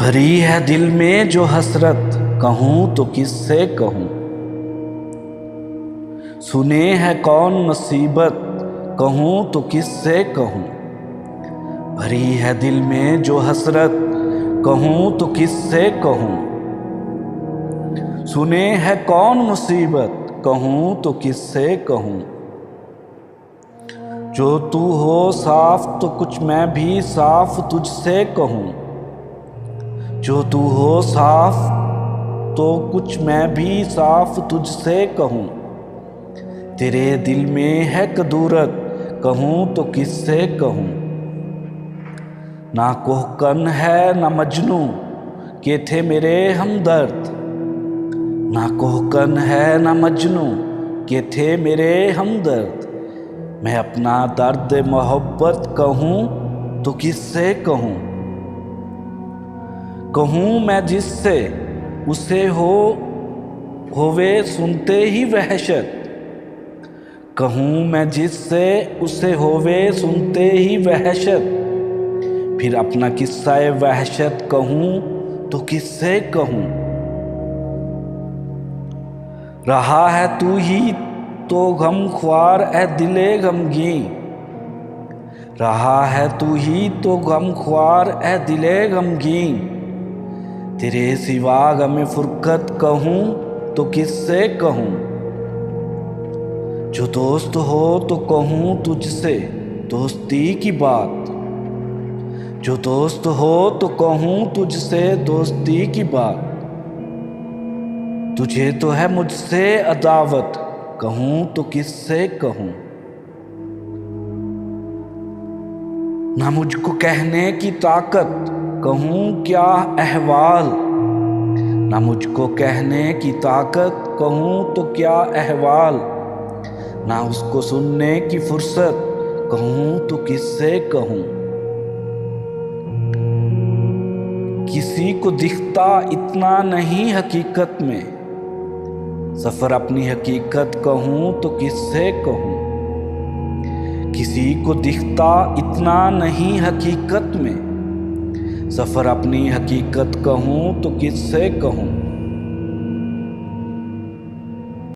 भरी है दिल में जो हसरत, कहूँ तो किससे कहूँ। सुने है कौन मुसीबत, कहूँ तो किससे कहूँ। भरी है दिल में जो हसरत, कहूँ तो किससे कहूँ। सुने है कौन मुसीबत, कहूँ तो किससे कहूँ। जो तू हो साफ तो कुछ मैं भी साफ तुझसे कहूँ। जो तू हो साफ तो कुछ मैं भी साफ तुझसे कहूँ। तेरे दिल में है कदूरत, कहूँ तो किससे कहूँ। ना कोहकन है ना मजनू, के थे मेरे हमदर्द। ना कोहकन है ना मजनू, के थे मेरे हमदर्द। मैं अपना दर्द मोहब्बत कहूँ तो किससे कहूँ। कहूँ मैं जिससे उसे होवे सुनते ही वहशत। कहूँ मैं जिससे उसे होवे सुनते ही वहशत। फिर अपना किस्सा वहशत कहूँ तो किससे कहूँ। रहा है तू ही तो गम ख्वार ए दिले गमगीन। रहा है तू ही तो गम ख्वार ए दिले गमगीन। तेरे सिवा गम फुरकत कहूँ तो किससे कहूँ। जो दोस्त हो तो कहूँ तुझसे दोस्ती की बात। जो दोस्त हो तो कहूँ तुझसे दोस्ती की बात। तुझे तो है मुझसे अदावत, कहूँ तो किससे कहूँ। ना मुझको कहने की ताकत, कहूँ क्या अहवाल। ना मुझको कहने की ताकत, कहूँ तो क्या अहवाल। ना उसको सुनने की फुर्सत, कहूँ तो किससे कहूँ। किसी को दिखता इतना नहीं हकीकत में, सफर अपनी हकीकत कहूँ तो किससे कहूँ। किसी को दिखता इतना नहीं हकीकत में, सफर अपनी हकीकत कहूँ तो किससे कहूँ।